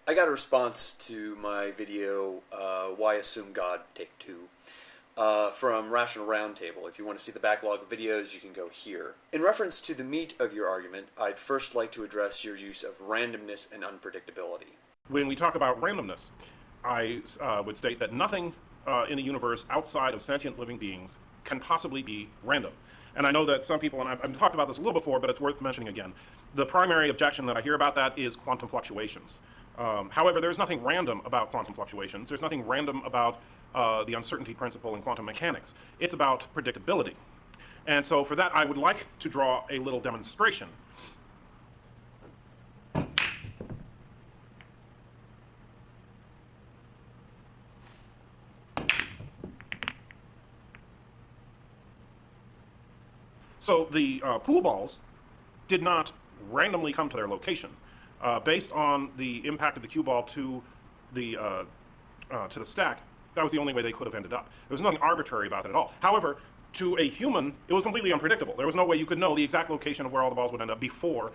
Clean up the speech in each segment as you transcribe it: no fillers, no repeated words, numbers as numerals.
I got a response to my video, Why Assume God, Take 2, from Rational Roundtable. If you want to see the backlog of videos, you can go here. In reference to the meat of your argument, I'd first like to address your use of randomness and unpredictability. When we talk about randomness, I would state that nothing in the universe outside of sentient living beings can possibly be random. And I know that some people, and I've talked about this a little before, but it's worth mentioning again, the primary objection that I hear about that is quantum fluctuations. However, there's nothing random about quantum fluctuations. There's nothing random about the uncertainty principle in quantum mechanics. It's about predictability. And so for that, I would like to draw a little demonstration. So the pool balls did not randomly come to their location. Based on the impact of the cue ball to the stack, that was the only way they could have ended up. There was nothing arbitrary about it at all. However, to a human, it was completely unpredictable. There was no way you could know the exact location of where all the balls would end up before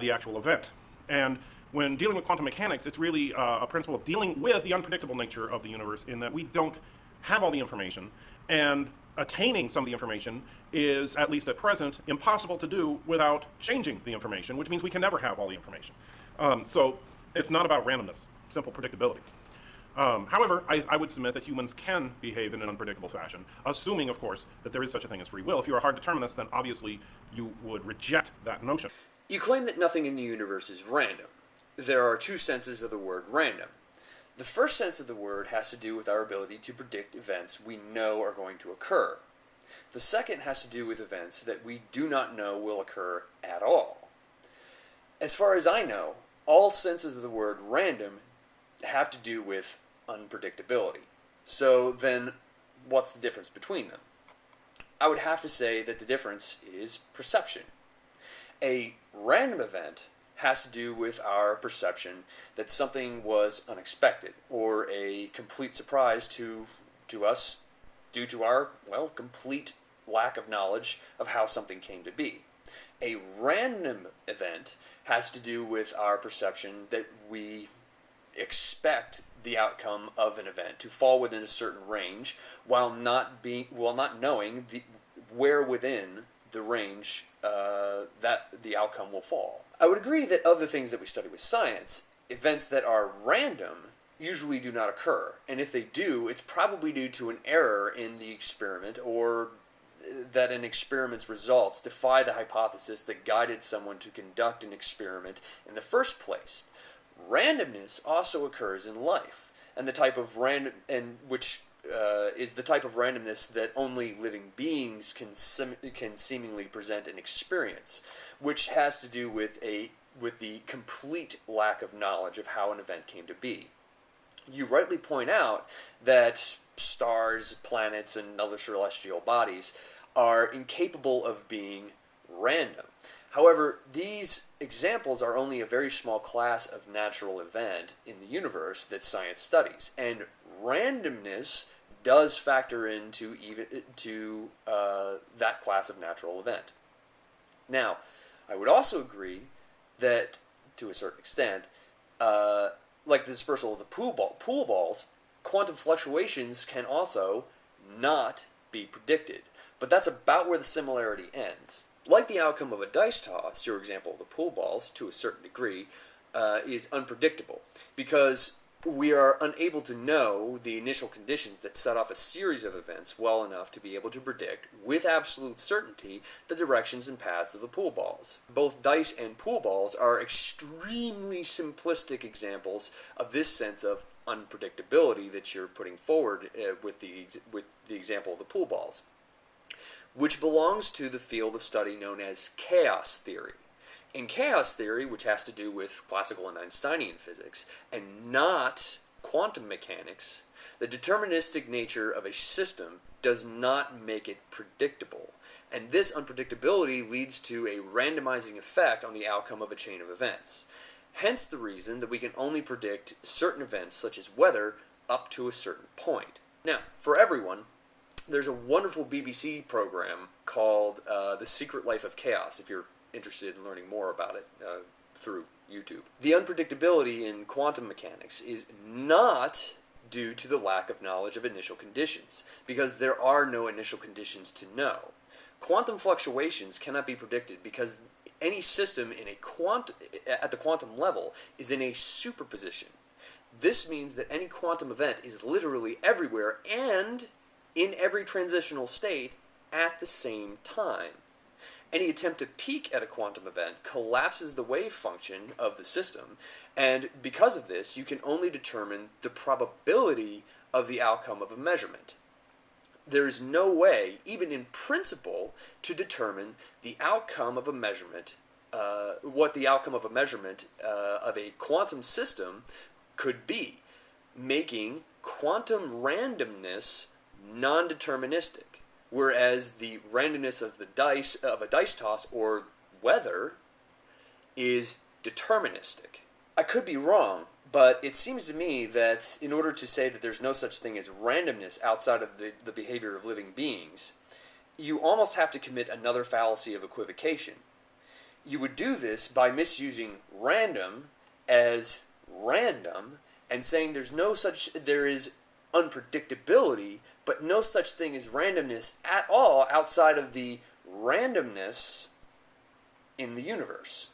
the actual event. And when dealing with quantum mechanics, it's really a principle of dealing with the unpredictable nature of the universe, in that we don't have all the information, and attaining some of the information is, at least at present, impossible to do without changing the information, which means we can never have all the information. So it's not about randomness, simple predictability. However, I would submit that humans can behave in an unpredictable fashion, assuming, of course, that there is such a thing as free will. If you're a hard determinist, then obviously you would reject that notion. You claim that nothing in the universe is random. There are two senses of the word random. The first sense of the word has to do with our ability to predict events we know are going to occur. The second has to do with events that we do not know will occur at all. As far as I know, all senses of the word random have to do with unpredictability. So then, what's the difference between them? I would have to say that the difference is perception. A random event has to do with our perception that something was unexpected or a complete surprise to us due to our, complete lack of knowledge of how something came to be. A random event has to do with our perception that we expect the outcome of an event to fall within a certain range while not knowing where within the range that the outcome will fall. I would agree that of the things that we study with science, events that are random usually do not occur. And if they do, it's probably due to an error in the experiment, or that an experiment's results defy the hypothesis that guided someone to conduct an experiment in the first place. Randomness also occurs in life, and the type of is the type of randomness that only living beings can seemingly present and experience, which has to do with the complete lack of knowledge of how an event came to be. You rightly point out that stars, planets, and other celestial bodies are incapable of being random. However, these examples are only a very small class of natural event in the universe that science studies, and randomness does factor into that class of natural event. Now, I would also agree that, to a certain extent, like the dispersal of the pool balls, quantum fluctuations can also not be predicted. But that's about where the similarity ends. Like the outcome of a dice toss, your example of the pool balls, to a certain degree, is unpredictable, because we are unable to know the initial conditions that set off a series of events well enough to be able to predict with absolute certainty the directions and paths of the pool balls. Both dice and pool balls are extremely simplistic examples of this sense of unpredictability that you're putting forward with the example of the pool balls, which belongs to the field of study known as chaos theory. In chaos theory, which has to do with classical and Einsteinian physics, and not quantum mechanics, the deterministic nature of a system does not make it predictable. And this unpredictability leads to a randomizing effect on the outcome of a chain of events. Hence the reason that we can only predict certain events, such as weather, up to a certain point. Now, for everyone, there's a wonderful BBC program called The Secret Life of Chaos. If you're interested in learning more about it, through YouTube. The unpredictability in quantum mechanics is not due to the lack of knowledge of initial conditions, because there are no initial conditions to know. Quantum fluctuations cannot be predicted because any system in at the quantum level is in a superposition. This means that any quantum event is literally everywhere and in every transitional state at the same time. Any attempt to peak at a quantum event collapses the wave function of the system, and because of this, you can only determine the probability of the outcome of a measurement. There is no way, even in principle, to determine the outcome of a measurement, what the outcome of a measurement of a quantum system could be, making quantum randomness non-deterministic, whereas the randomness of a dice toss or weather is deterministic. I could be wrong, but it seems to me that in order to say that there's no such thing as randomness outside of the behavior of living beings, you almost have to commit another fallacy of equivocation. You would do this by misusing random as random and saying there is unpredictability, but no such thing as randomness at all outside of the randomness in the universe.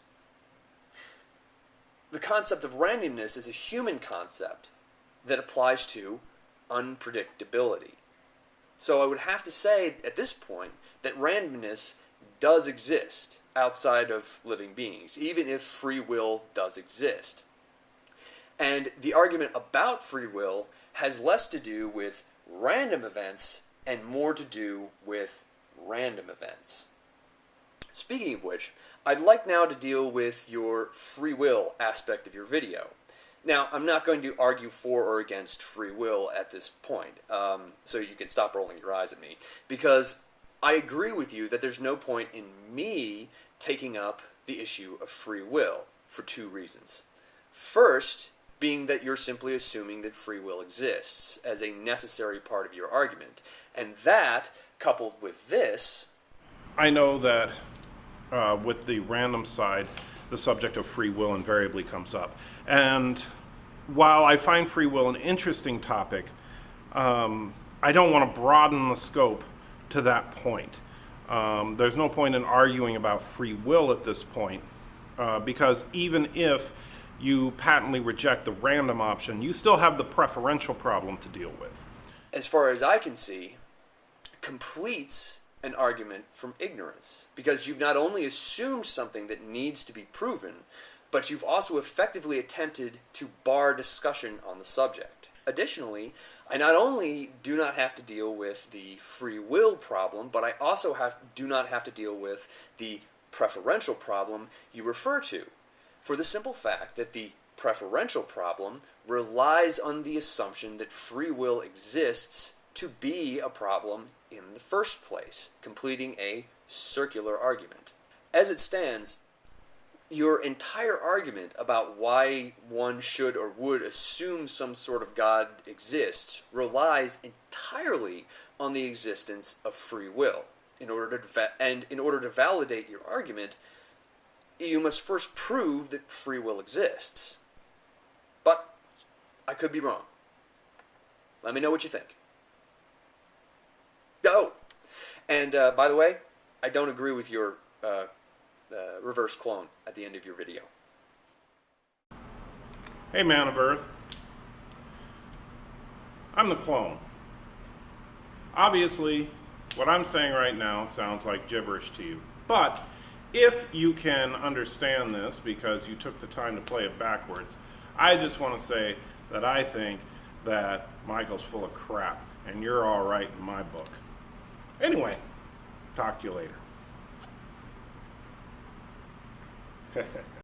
The concept of randomness is a human concept that applies to unpredictability. So I would have to say at this point that randomness does exist outside of living beings, even if free will does exist. And the argument about free will has less to do with random events and more to do with random events. Speaking of which, I'd like now to deal with your free will aspect of your video. Now, I'm not going to argue for or against free will at this point, so you can stop rolling your eyes at me, because I agree with you that there's no point in me taking up the issue of free will for two reasons. First, being that you're simply assuming that free will exists as a necessary part of your argument. And that, coupled with this... I know that with the random side, the subject of free will invariably comes up. And while I find free will an interesting topic, I don't want to broaden the scope to that point. There's no point in arguing about free will at this point, because even if you patently reject the random option, you still have the preferential problem to deal with. As far as I can see, completes an argument from ignorance, because you've not only assumed something that needs to be proven, but you've also effectively attempted to bar discussion on the subject. Additionally, I not only do not have to deal with the free will problem, but I also do not have to deal with the preferential problem you refer to, for the simple fact that the preferential problem relies on the assumption that free will exists to be a problem in the first place, completing a circular argument. As it stands, your entire argument about why one should or would assume some sort of God exists relies entirely on the existence of free will. In order to validate your argument, you must first prove that free will exists. But I could be wrong. Let me know what you think. Oh, and by the way, I don't agree with your reverse clone at the end of your video. Hey, man of Earth. I'm the clone. Obviously, what I'm saying right now sounds like gibberish to you. But if you can understand this because you took the time to play it backwards, I just want to say that I think that Michael's full of crap, and you're all right in my book. Anyway, talk to you later.